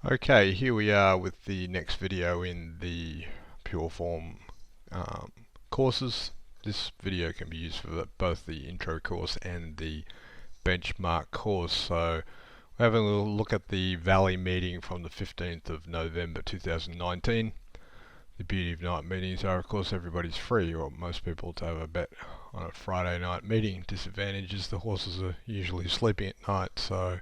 Okay, here we are with the next video in the Pureform courses. This video can be used for both the intro course and the benchmark course. So we're having a little look at the Valley meeting from the 15th of November 2019. The beauty of night meetings are, of course, everybody's free, or most people to have a bet on a Friday night meeting. Disadvantage is the horses are usually sleeping at night, so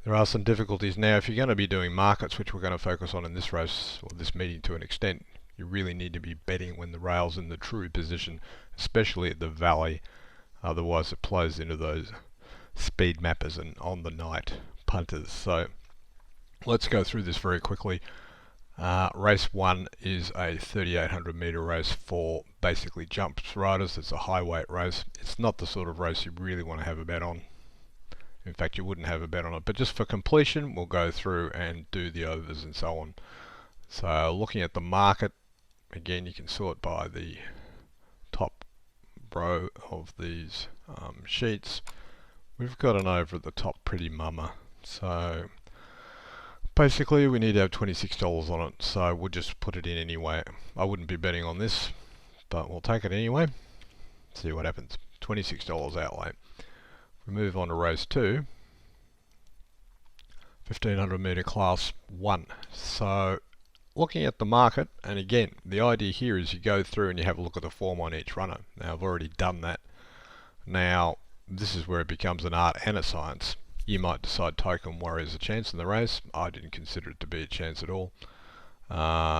there are some difficulties. Now, if you're going to be doing markets, which we're going to focus on in this race or this meeting to an extent, you really need to be betting when the rail's in the true position, especially at the Valley. Otherwise it plays into those speed mappers and on the night punters. So let's go through this very quickly. Race 1 is a 3,800 metre race for basically jumps riders. It's a high weight race. It's not the sort of race you really want to have a bet on. In fact, you wouldn't have a bet on it, but just for completion, we'll go through and do the overs and so on. So looking at the market, again, you can sort by the top row of these sheets. We've got an over at the top, pretty mama. So basically, we need to have $26 on it, so we'll just put it in anyway. I wouldn't be betting on this, but we'll take it anyway. See what happens. $26 outlay. We move on to race 2, 1500 metre class 1. So looking at the market, and again, the idea here is you go through and you have a look at the form on each runner. Now, I've already done that. Now, this is where it becomes an art and a science. You might decide Token Warrior's a chance in the race. I didn't consider it to be a chance at all.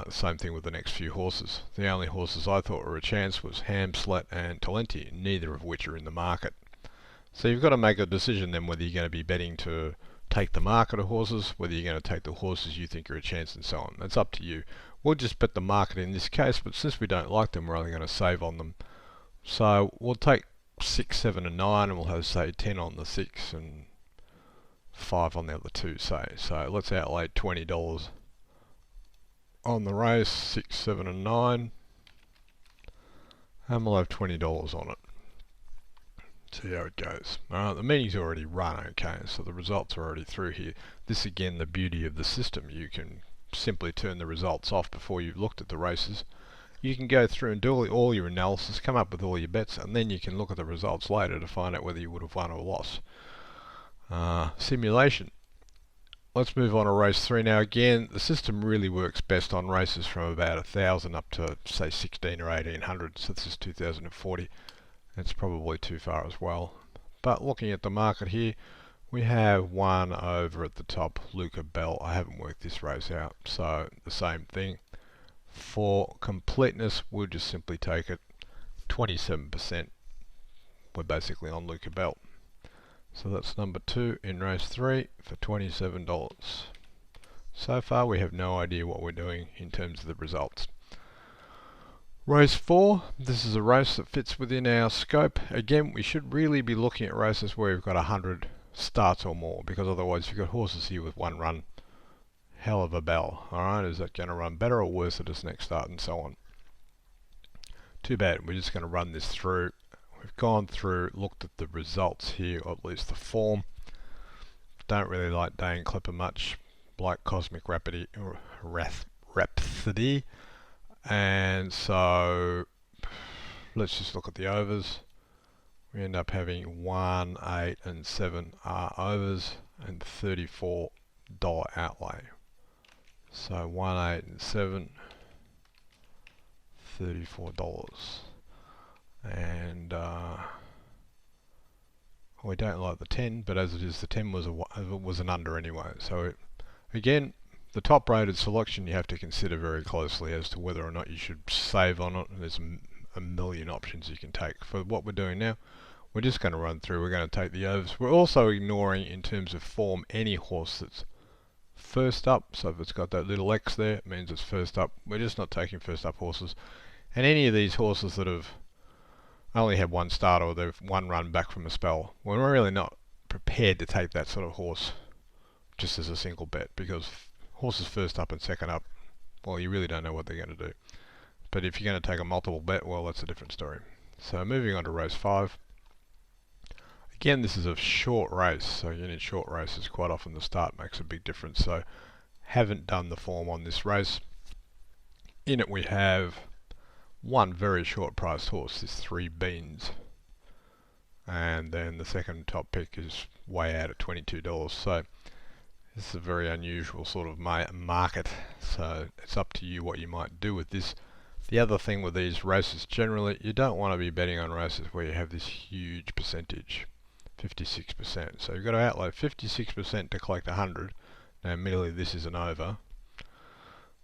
Same thing with the next few horses. The only horses I thought were a chance was Hamslet and Talenti, neither of which are in the market. So you've got to make a decision then whether you're going to be betting to take the market of horses, whether you're going to take the horses you think are a chance and so on. That's up to you. We'll just bet the market in this case, but since we don't like them, we're only going to save on them. So we'll take 6, 7 and 9 and we'll have, say, 10 on the 6 and 5 on the other 2, say. So let's outlay $20 on the race, 6, 7 and 9, and we'll have $20 on it. See how it goes. Alright, the meeting's already run, okay, so the results are already through here. This again, the beauty of the system. You can simply turn the results off before you've looked at the races. You can go through and do all your analysis, come up with all your bets, and then you can look at the results later to find out whether you would have won or lost. Simulation. Let's move on to race 3 now. Again, the system really works best on races from about 1,000 up to, say, 16 or 1,800, so this is 2,040. It's probably too far as well. But looking at the market here, we have one over at the top, Luca Bell. I haven't worked this race out, so the same thing. For completeness, we'll just simply take it 27%. We're basically on Luca Bell. So that's number 2 in race 3 for $27. So far, we have no idea what we're doing in terms of the results. Race 4, this is a race that fits within our scope. Again, we should really be looking at races where we've got 100 starts or more, because otherwise you've got horses here with one run. Hell of a bell. Alright, is that going to run better or worse at its next start and so on? Too bad, we're just going to run this through. We've gone through, looked at the results here, or at least the form. Don't really like Dane Clipper much, like Cosmic Rhapsody, and so let's just look at the overs. We end up having 1, 8 and 7 are overs and $34 outlay. So 1, 8 and 7, $34. And we don't like the 10, but as it is, the 10 was an under anyway. So again, the top rated selection you have to consider very closely as to whether or not you should save on it. There's a million options you can take. For what we're doing now, we're just going to run through. We're going to take the overs. We're also ignoring, in terms of form, any horse that's first up. So if it's got that little X there, it means it's first up. We're just not taking first up horses. And any of these horses that have only had one start or they've one run back from a spell, we're really not prepared to take that sort of horse just as a single bet, because horses first up and second up, well, you really don't know what they're going to do. But if you're going to take a multiple bet, well, that's a different story. So moving on to race 5. Again, this is a short race, so in short races, quite often the start makes a big difference. So Haven't done the form on this race. In it we have one very short priced horse, this 3 Beans. And then the second top pick is way out at $22. So this is a very unusual sort of market. So it's up to you what you might do with this. The other thing with these races, generally, you don't want to be betting on races where you have this huge percentage, 56%. So you've got to outlay 56% to collect 100. Now, admittedly, this is an over.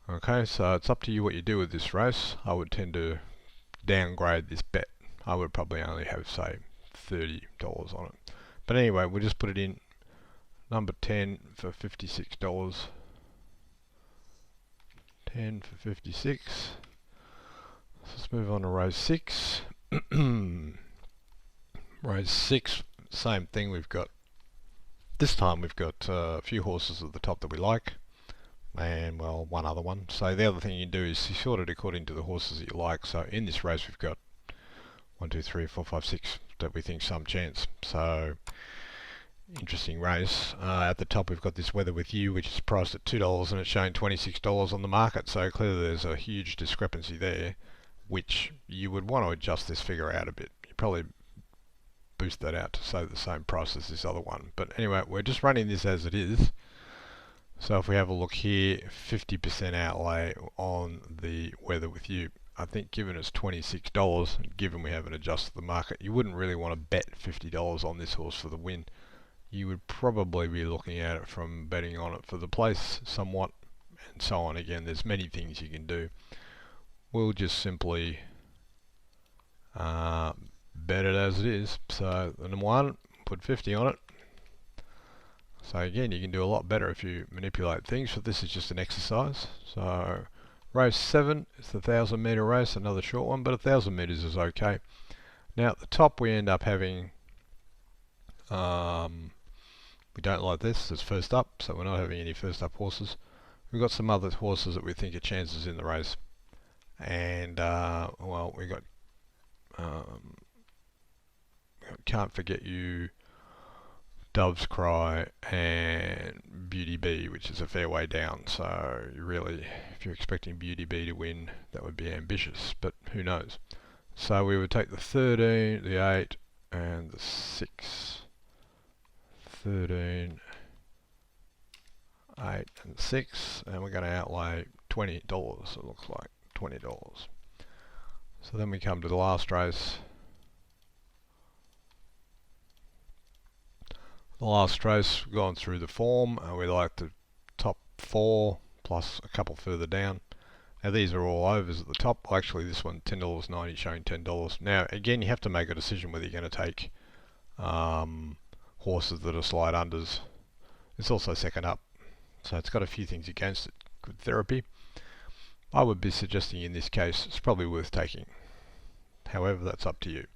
Okay, so it's up to you what you do with this race. I would tend to downgrade this bet. I would probably only have, say, $30 on it. But anyway, we'll just put it in number 10 for $56. 10 for 56. Let's move on to race 6. Race 6, same thing. This time we've got a few horses at the top that we like, and well, one other one. So the other thing you can do is sort it according to the horses that you like. So in this race we've got 1, 2, 3, 4, 5, 6 that we think some chance. So interesting race. At the top we've got this Weather With You, which is priced at $2 and it's showing $26 on the market. So clearly there's a huge discrepancy there, which you would want to adjust this figure out a bit. You probably boost that out to say the same price as this other one. But anyway, we're just running this as it is. So if we have a look here, 50% outlay on the Weather With You. I think given it's $26, given we haven't adjusted the market, you wouldn't really want to bet $50 on this horse for the win. You would probably be looking at it from betting on it for the place somewhat, and so on. Again, there's many things you can do. We'll just simply bet it as it is. So the number 1, put 50 on it. So again, you can do a lot better if you manipulate things, but this is just an exercise. So race 7 is the 1,000 metre race, another short one, but 1,000 metres is okay. Now at the top we end up having, we don't like this as first up, so we're not having any first up horses. We've got some other horses that we think are chances in the race. And well, we got Can't Forget You, Dove's Cry, and Beauty Bee, which is a fair way down. So really, if you're expecting Beauty Bee to win, that would be ambitious, but who knows. So we would take the 13, the 8, and the 6. 13, 8, and 6, and we're going to outlay $20, it looks like. $20. So then we come to the last race. The last race, we've gone through the form. We like the top 4 plus a couple further down. Now these are all overs at the top. Well, actually this one $10.90 showing $10. Now again, you have to make a decision whether you're going to take horses that are slight unders. It's also second up, so it's got a few things against it. Good therapy. I would be suggesting in this case it's probably worth taking. However, that's up to you.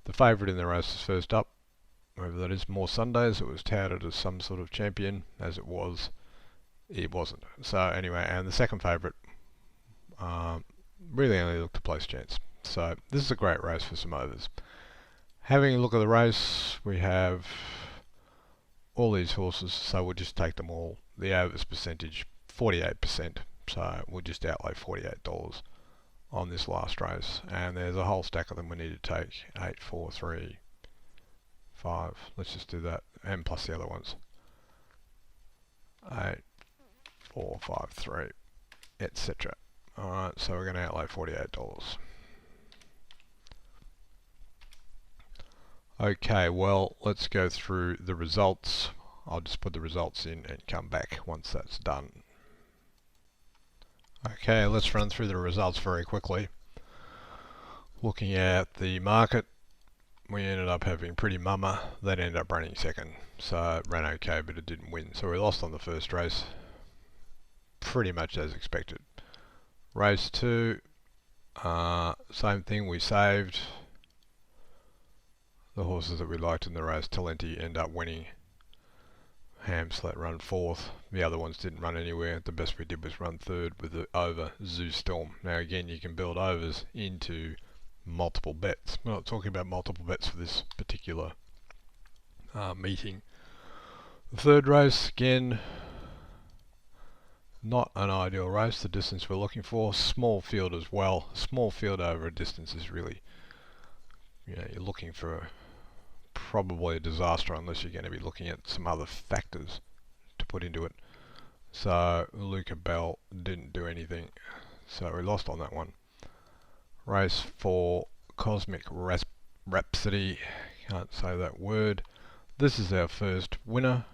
The favourite in the race is first up, wherever that is. More Sundays, it was touted as some sort of champion, as it was. It wasn't. So anyway, and the second favourite really only looked to place chance. So this is a great race for some overs. Having a look at the race, we have all these horses, so we'll just take them all. The overs percentage, 48%. So we'll just outlay $48 on this last race. And there's a whole stack of them we need to take. 8, 4, 3, 5. Let's just do that. And plus the other ones. 8, 4, 5, 3, etc. Alright, so we're going to outlay $48. Okay, well, let's go through the results. I'll just put the results in and come back once that's done. Okay, let's run through the results very quickly. Looking at the market, we ended up having Pretty Mama. That ended up running second, so it ran okay, but it didn't win. So we lost on the first race, pretty much as expected. Race 2, same thing, we saved. The horses that we liked in the race, Talenti, end up winning. Hamslet run 4th. The other ones didn't run anywhere. The best we did was run 3rd with the over Zoo Storm. Now again, you can build overs into multiple bets. We're not talking about multiple bets for this particular meeting. The third race, again, Not an ideal race, the distance we're looking for. Small field as well. Small field over a distance is really, you're looking for probably a disaster unless you're going to be looking at some other factors to put into it. So Luca Bell didn't do anything, so we lost on that one. Race 4, Cosmic Rhapsody, can't say that word. This is our first winner.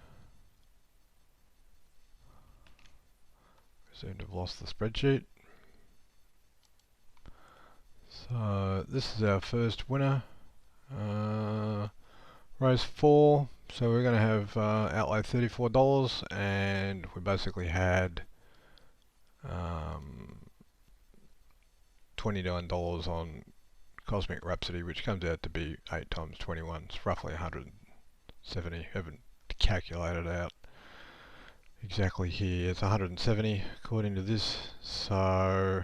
Seem to have lost the spreadsheet. So this is our first winner. Race 4, so we're going to have outlay $34, and we basically had $29 on Cosmic Rhapsody, which comes out to be 8 times 21. It's roughly 170. Haven't calculated out exactly here. It's 170 according to this, so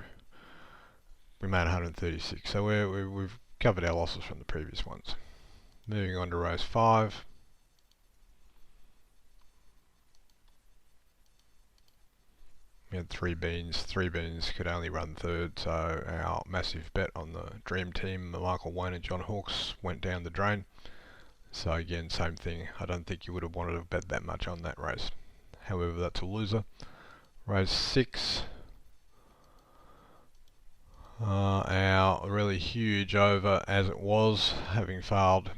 we made 136. So we've covered our losses from the previous ones. Moving on to race 5. We had 3 beans. 3 beans could only run third, so our massive bet on the dream team, Michael Wayne and John Hawkes, went down the drain. So again, same thing. I don't think you would have wanted to bet that much on that race. However, that's a loser. Race 6. Our really huge over, as it was, having failed.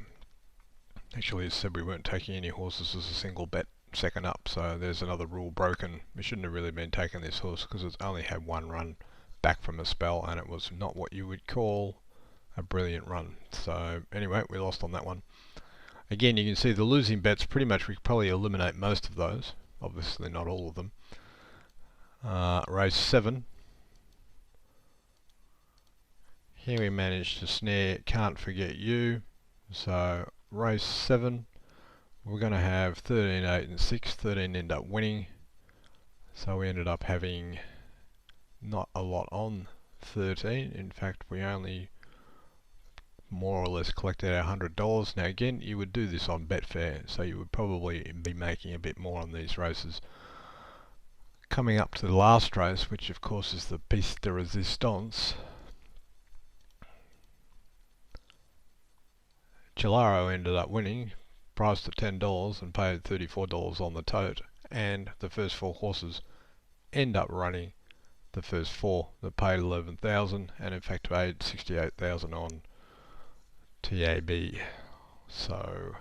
Actually, it said we weren't taking any horses as a single bet second up, so there's another rule broken. We shouldn't have really been taking this horse because it's only had one run back from a spell, and it was not what you would call a brilliant run. So anyway, we lost on that one. Again, you can see the losing bets, pretty much we could probably eliminate most of those. Obviously not all of them. Race 7. Here we managed to snare Can't Forget You. So race 7, we're going to have 13, 8 and 6. 13 end up winning. So we ended up having not a lot on 13. In fact, we only more or less collected our $100. Now again, you would do this on Betfair, so you would probably be making a bit more on these races. Coming up to the last race, which of course is the piece de resistance, Gilaro ended up winning, priced at $10 and paid $34 on the tote, and the first 4 horses end up running. The first 4 that paid $11,000 and in fact paid $68,000 on TAB. So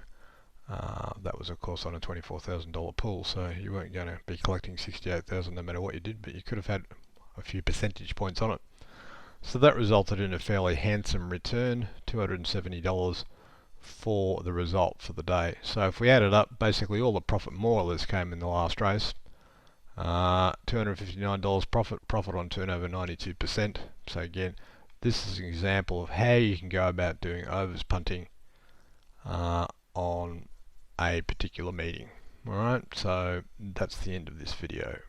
that was of course on a $24,000 pool, so you weren't going to be collecting $68,000 no matter what you did, but you could have had a few percentage points on it. So that resulted in a fairly handsome return, $270 for the result for the day. So if we added up, basically all the profit more or less came in the last race. $259 profit on turnover, 92%. So again, this is an example of how you can go about doing overs punting on a particular meeting. Alright, so that's the end of this video.